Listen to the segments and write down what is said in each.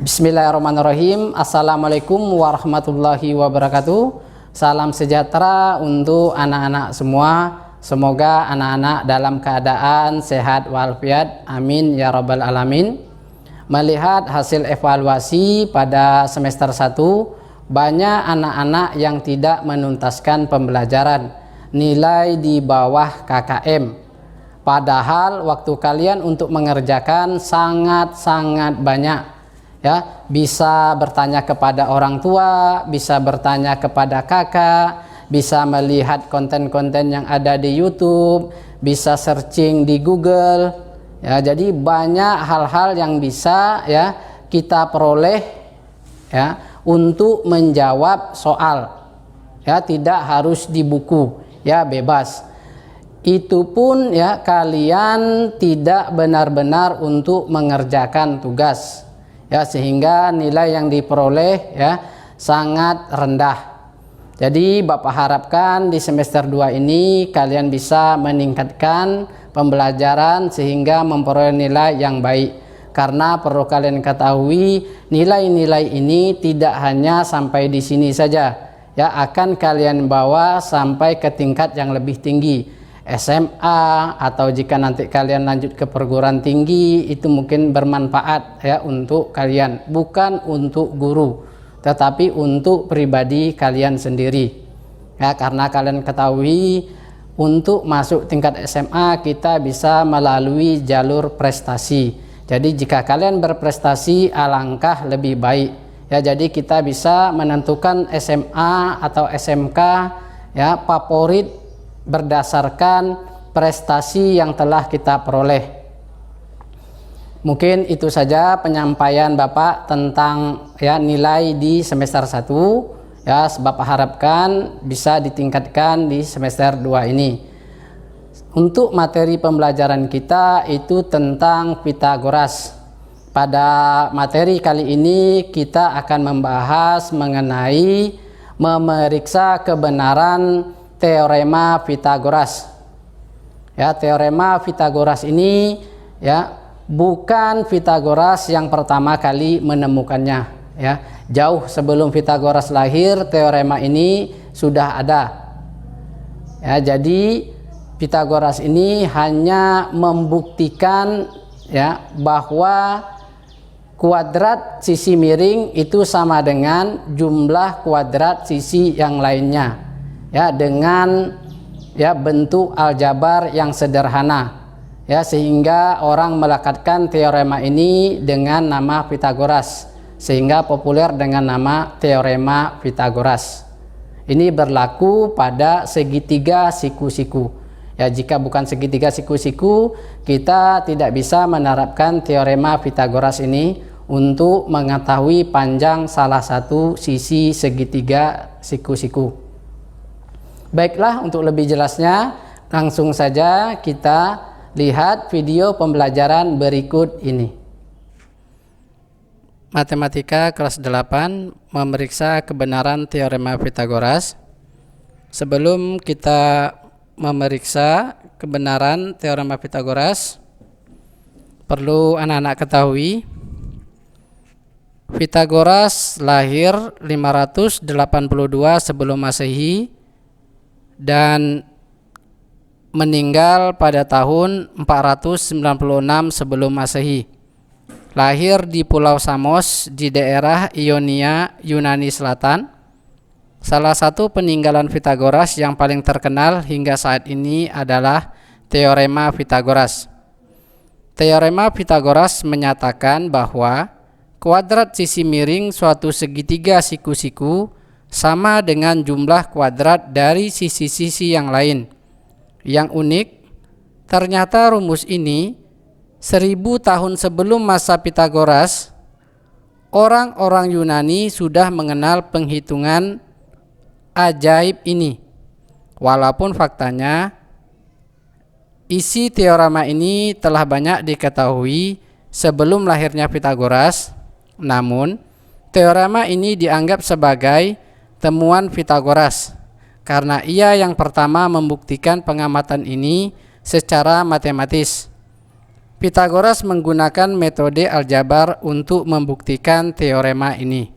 Bismillahirrahmanirrahim. Assalamualaikum warahmatullahi wabarakatuh. Salam sejahtera untuk anak-anak semua. Semoga anak-anak dalam keadaan sehat walafiat. Amin ya rabbal alamin. Melihat hasil evaluasi pada semester 1, banyak anak-anak yang tidak menuntaskan pembelajaran, nilai di bawah KKM. Padahal waktu kalian untuk mengerjakan sangat-sangat banyak. Ya, bisa bertanya kepada orang tua, bisa bertanya kepada kakak, bisa melihat konten-konten yang ada di YouTube, bisa searching di Google. Ya, jadi banyak hal-hal yang bisa ya kita peroleh ya untuk menjawab soal. Ya, tidak harus di buku, ya bebas. Itu pun ya kalian tidak benar-benar untuk mengerjakan tugas. Ya, sehingga nilai yang diperoleh ya sangat rendah. Jadi Bapak harapkan di semester 2 ini kalian bisa meningkatkan pembelajaran sehingga memperoleh nilai yang baik. Karena perlu kalian ketahui, nilai-nilai ini tidak hanya sampai di sini saja, ya akan kalian bawa sampai ke tingkat yang lebih tinggi. SMA atau jika nanti kalian lanjut ke perguruan tinggi, itu mungkin bermanfaat ya untuk kalian, bukan untuk guru tetapi untuk pribadi kalian sendiri ya, karena kalian ketahui untuk masuk tingkat SMA kita bisa melalui jalur prestasi. Jadi jika kalian berprestasi alangkah lebih baik ya, jadi kita bisa menentukan SMA atau SMK ya favorit berdasarkan prestasi yang telah kita peroleh. Mungkin itu saja penyampaian Bapak tentang ya nilai di semester 1 ya, Bapak harapkan bisa ditingkatkan di semester 2 ini. Untuk materi pembelajaran kita itu tentang Pitagoras. Pada materi kali ini kita akan membahas mengenai memeriksa kebenaran teorema Pitagoras. Ya, teorema Pitagoras ini ya bukan Pitagoras yang pertama kali menemukannya ya. Jauh sebelum Pitagoras lahir, teorema ini sudah ada. Ya, jadi Pitagoras ini hanya membuktikan ya bahwa kuadrat sisi miring itu sama dengan jumlah kuadrat sisi yang lainnya. Ya, dengan ya bentuk aljabar yang sederhana ya, sehingga orang melekatkan teorema ini dengan nama Pitagoras sehingga populer dengan nama teorema Pitagoras. Ini berlaku pada segitiga siku-siku ya. Jika bukan segitiga siku-siku, kita tidak bisa menerapkan teorema Pitagoras ini untuk mengetahui panjang salah satu sisi segitiga siku-siku. Baiklah, untuk lebih jelasnya langsung saja kita lihat video pembelajaran berikut ini. Matematika kelas 8 memeriksa kebenaran teorema Pitagoras. Sebelum kita memeriksa kebenaran teorema Pitagoras, perlu anak-anak ketahui Pitagoras lahir 582 sebelum Masehi dan meninggal pada tahun 496 sebelum Masehi. Lahir di Pulau Samos di daerah Ionia, Yunani Selatan. Salah satu peninggalan Pitagoras yang paling terkenal hingga saat ini adalah teorema Pitagoras. Teorema Pitagoras menyatakan bahwa kuadrat sisi miring suatu segitiga siku-siku sama dengan jumlah kuadrat dari sisi-sisi yang lain. Yang unik, ternyata rumus ini 1000 tahun sebelum masa Pitagoras, orang-orang Yunani sudah mengenal penghitungan ajaib ini. Walaupun faktanya isi teorema ini telah banyak diketahui sebelum lahirnya Pitagoras, namun teorema ini dianggap sebagai temuan Pitagoras karena ia yang pertama membuktikan pengamatan ini secara matematis. Pitagoras menggunakan metode aljabar untuk membuktikan teorema ini.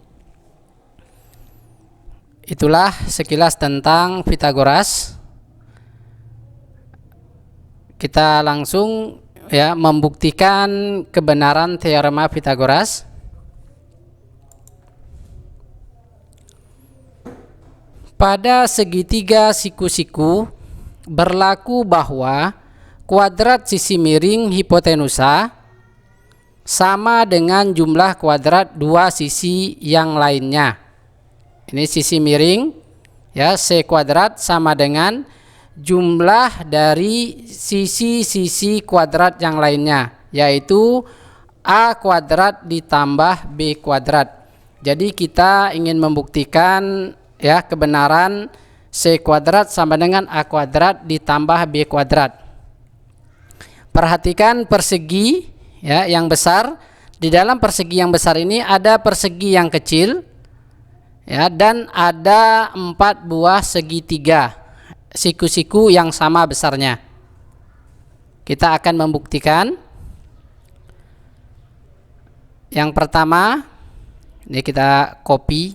Itulah sekilas tentang Pitagoras. Kita langsung membuktikan kebenaran teorema Pitagoras. Pada segitiga siku-siku berlaku bahwa kuadrat sisi miring hipotenusa sama dengan jumlah kuadrat dua sisi yang lainnya. Ini sisi miring C kuadrat sama dengan jumlah dari sisi-sisi kuadrat yang lainnya, yaitu A kuadrat ditambah B kuadrat. Jadi kita ingin membuktikan kebenaran C kuadrat sama dengan A kuadrat ditambah B kuadrat. Perhatikan persegi yang besar. Di dalam persegi yang besar ini ada persegi yang kecil dan ada 4 buah segitiga siku-siku yang sama besarnya. Kita akan membuktikan. Yang pertama, ini kita copy.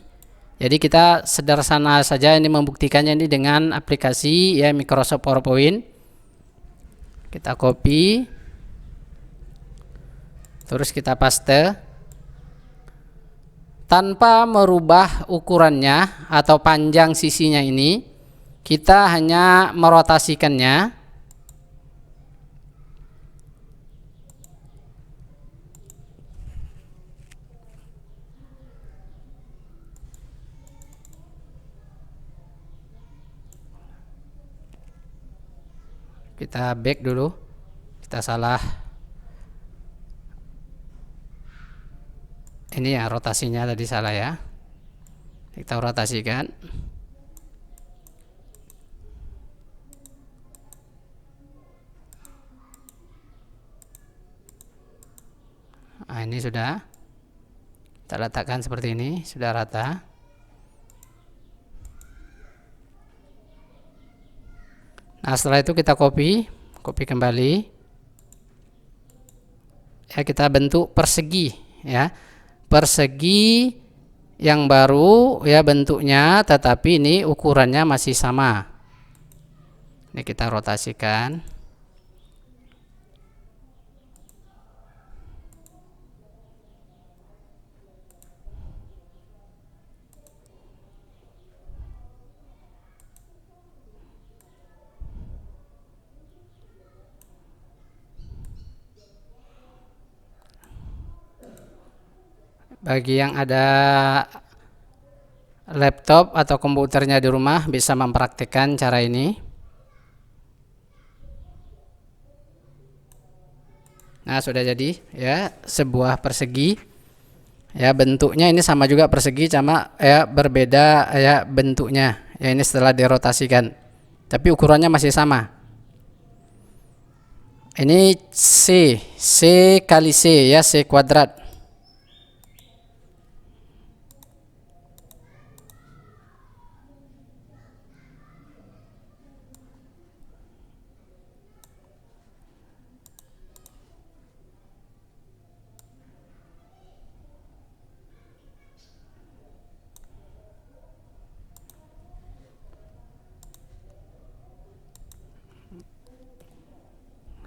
Jadi kita sederhana saja ini membuktikannya ini dengan aplikasi Microsoft PowerPoint. Kita copy, terus kita paste. Tanpa merubah ukurannya atau panjang sisinya ini, kita hanya merotasikannya. Kita back dulu, kita salah ini rotasinya tadi salah kita rotasikan. Nah, ini sudah kita letakkan seperti ini, sudah rata. Nah, setelah itu kita copy kembali. Kita bentuk persegi persegi yang baru bentuknya, tetapi ini ukurannya masih sama. Ini kita rotasikan. Bagi yang ada laptop atau komputernya di rumah bisa mempraktikkan cara ini. Nah, sudah jadi sebuah persegi. Bentuknya ini sama juga persegi, cuma berbeda bentuknya. Ini setelah dirotasikan. Tapi ukurannya masih sama. Ini C kali C C kuadrat.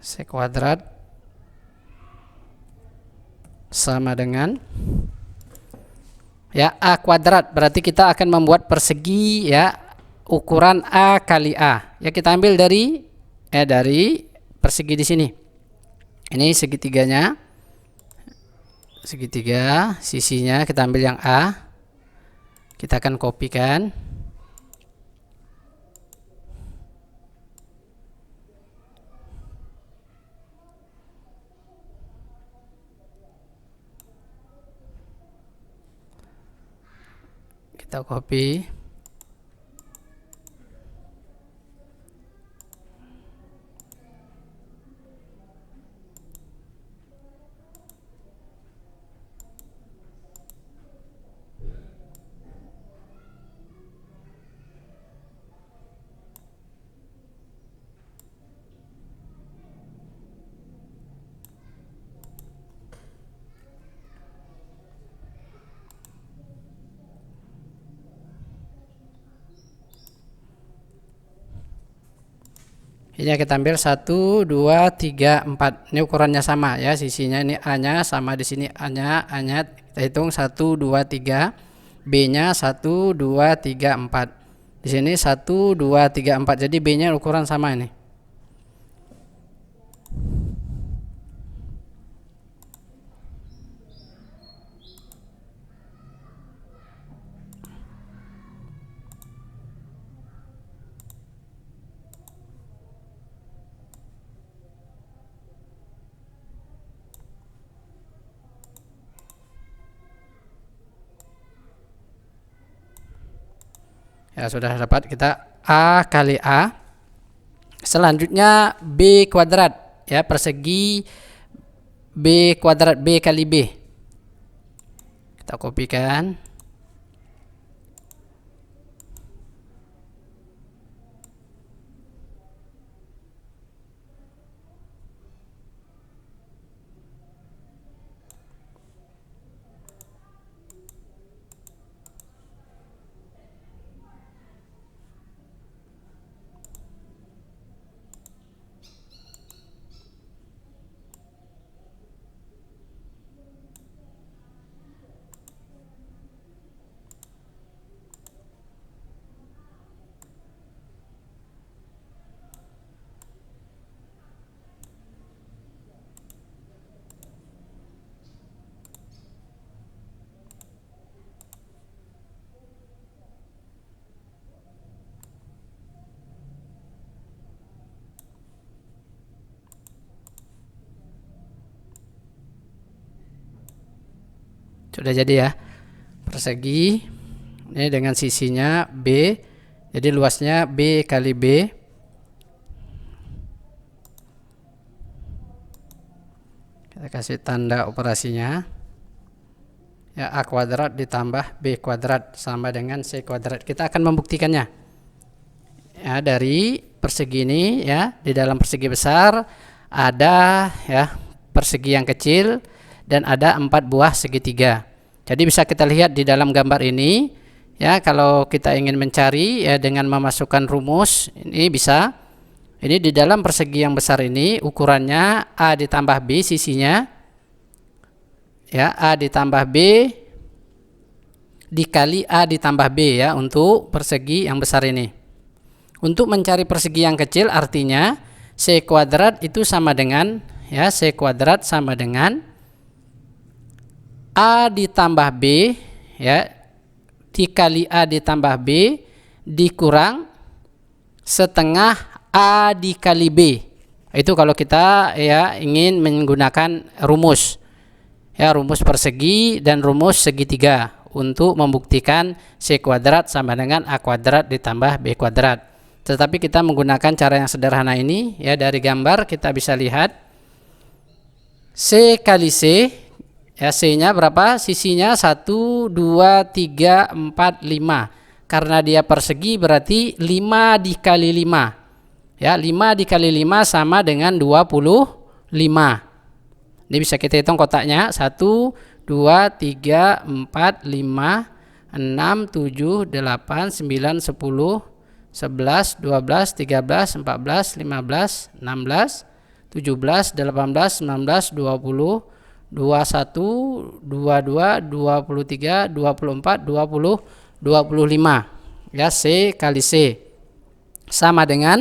C kuadrat sama dengan A kuadrat. Berarti kita akan membuat persegi ukuran A kali A. Kita ambil dari persegi di sini. Ini segitiganya. Segitiga sisinya kita ambil yang A. Kita akan kopikan. Kita copy. Ini kita ambil 1, 2, 3, 4. Ini ukurannya sama ya, sisinya ini A-nya sama, di sini A-nya kita hitung 1, 2, 3. B-nya 1, 2, 3, 4. Di sini 1, 2, 3, 4. Jadi B-nya ukuran sama ini. Ya, sudah dapat kita A kali A. Selanjutnya B kuadrat ya, persegi B kuadrat, B kali B. Kita kopikan. Sudah jadi ya, persegi ini dengan sisinya B, jadi luasnya B kali B. Kita kasih tanda operasinya ya, A kuadrat ditambah B kuadrat sama dengan C kuadrat. Kita akan membuktikannya ya, dari persegi ini ya. Di dalam persegi besar ada ya persegi yang kecil dan ada 4 buah segitiga. Jadi bisa kita lihat di dalam gambar ini ya, kalau kita ingin mencari ya dengan memasukkan rumus ini bisa. Ini di dalam persegi yang besar ini ukurannya A ditambah B sisinya ya, A ditambah B dikali A ditambah B ya, untuk persegi yang besar ini. Untuk mencari persegi yang kecil artinya C kuadrat itu sama dengan ya, C kuadrat sama dengan A ditambah B ya, dikali A ditambah B dikurang setengah A dikali B. Itu kalau kita ya ingin menggunakan rumus ya, rumus persegi dan rumus segitiga untuk membuktikan C kuadrat sama dengan A kuadrat ditambah B kuadrat. Tetapi kita menggunakan cara yang sederhana ini ya. Dari gambar kita bisa lihat C kali C ya, C-nya berapa? Sisinya 1, 2, 3, 4, 5. Karena dia persegi berarti 5 dikali 5. Ya, 5 dikali 5 sama dengan 25. Ini bisa kita hitung kotaknya. 1, 2, 3, 4, 5, 6, 7, 8, 9, 10, 11, 12, 13, 14, 15, 16, 17, 18, 19, 20, 21, 22, 23, 24, 20, 25 ya. C kali C sama dengan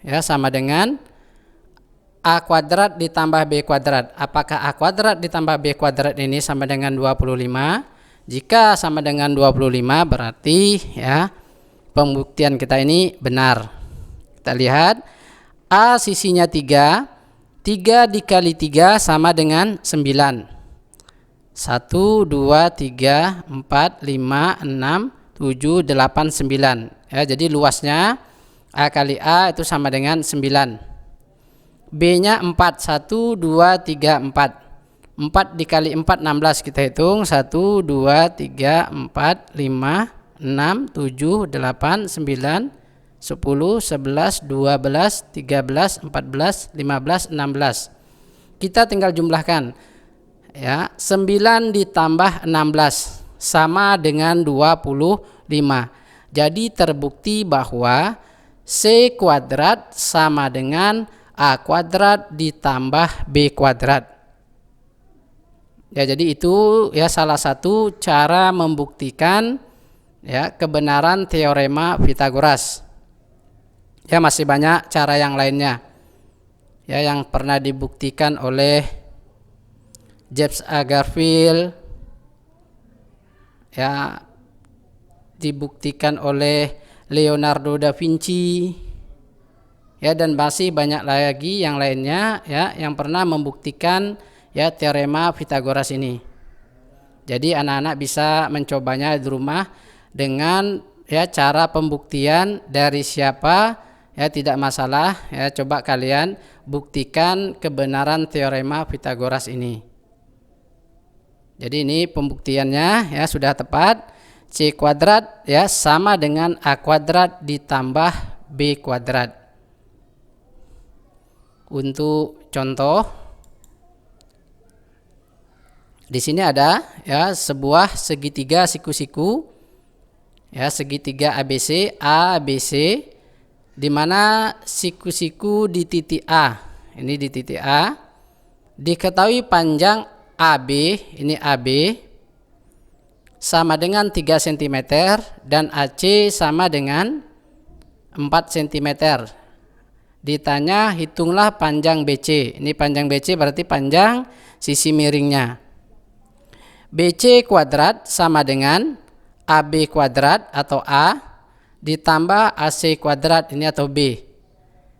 ya, sama dengan A kuadrat ditambah B kuadrat. Apakah A kuadrat ditambah B kuadrat ini sama dengan 25? Jika sama dengan 25 berarti ya pembuktian kita ini benar. Kita lihat A sisinya 3. 3 dikali 3 sama dengan 9. 1, 2, 3, 4, 5, 6, 7, 8, 9 ya. Jadi luasnya A kali A itu sama dengan 9. B nya 4. 1, 2, 3, 4. 4 dikali 4 16. Kita hitung 1, 2, 3, 4, 5, 6, 7, 8, 9, 10, 11, 12, 13, 14, 15, 16. Kita tinggal jumlahkan ya. 9 ditambah 16 sama dengan 25. Jadi terbukti bahwa C kuadrat sama dengan A kuadrat ditambah B kuadrat. Ya, jadi itu ya salah satu cara membuktikan ya kebenaran teorema Pythagoras. Ya, masih banyak cara yang lainnya. Ya, yang pernah dibuktikan oleh James A. Garfield, ya, dibuktikan oleh Leonardo da Vinci, ya, dan masih banyak lagi yang lainnya ya yang pernah membuktikan ya teorema Pythagoras ini. Jadi anak-anak bisa mencobanya di rumah dengan ya cara pembuktian dari siapa ya tidak masalah ya, coba kalian buktikan kebenaran teorema Pythagoras ini. Jadi ini pembuktiannya ya sudah tepat. C kuadrat ya sama dengan A kuadrat ditambah B kuadrat. Untuk contoh, di sini ada ya sebuah segitiga siku-siku ya, segitiga ABC di mana siku-siku di titik A. Ini di titik A. Diketahui panjang AB, ini AB sama dengan 3 cm dan AC sama dengan 4 cm. Ditanya hitunglah panjang BC. Ini panjang BC berarti panjang sisi miringnya. BC kuadrat sama dengan AB kuadrat atau A ditambah AC kuadrat ini atau B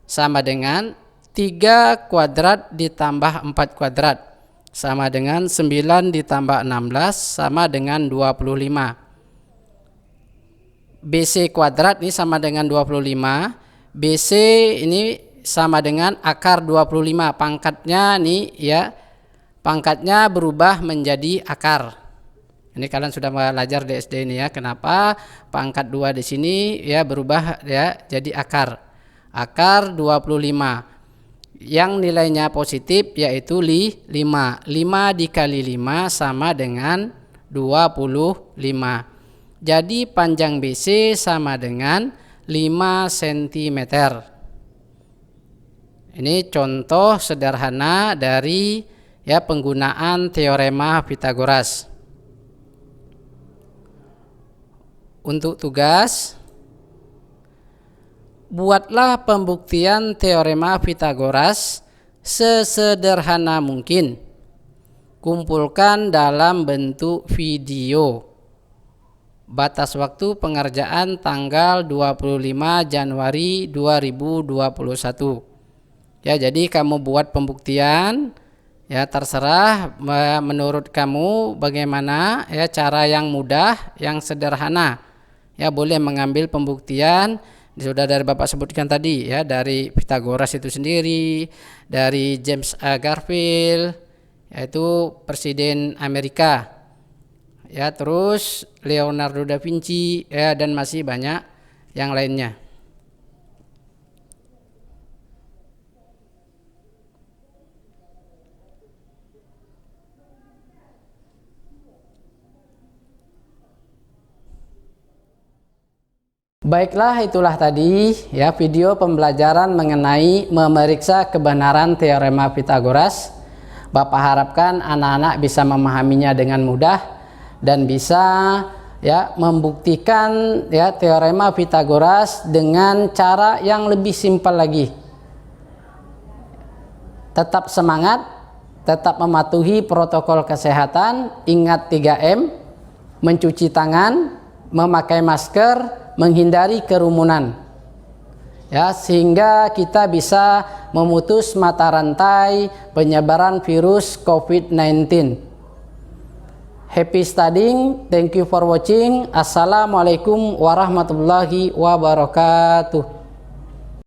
sama dengan 3 kuadrat ditambah 4 kuadrat sama dengan 9 ditambah 16 sama dengan 25. BC kuadrat ini sama dengan 25. BC ini sama dengan akar 25. Pangkatnya nih ya, pangkatnya berubah menjadi akar. Ini kalian sudah belajar di SD ini ya, kenapa pangkat 2 di sini ya berubah ya jadi akar. Akar 25. Yang nilainya positif yaitu 5. 5 dikali 5 sama dengan 25. Jadi panjang BC sama dengan 5 cm. Ini contoh sederhana dari ya penggunaan teorema Pythagoras. Untuk tugas, buatlah pembuktian teorema Pythagoras sesederhana mungkin. Kumpulkan dalam bentuk video. Batas waktu pengerjaan tanggal 25 Januari 2021. Ya, jadi kamu buat pembuktian ya, terserah menurut kamu bagaimana ya cara yang mudah, yang sederhana. Ya, boleh mengambil pembuktian sudah dari Bapak sebutkan tadi ya, dari Pythagoras itu sendiri, dari James A. Garfield yaitu presiden Amerika. Ya, terus Leonardo da Vinci ya, dan masih banyak yang lainnya. Baiklah, itulah tadi ya video pembelajaran mengenai memeriksa kebenaran teorema Pythagoras. Bapak harapkan anak-anak bisa memahaminya dengan mudah dan bisa ya membuktikan ya teorema Pythagoras dengan cara yang lebih simpel lagi. Tetap semangat, tetap mematuhi protokol kesehatan, ingat 3M, mencuci tangan, memakai masker, menghindari kerumunan. Ya, sehingga kita bisa memutus mata rantai penyebaran virus COVID-19. Happy studying, thank you for watching. Assalamualaikum warahmatullahi wabarakatuh.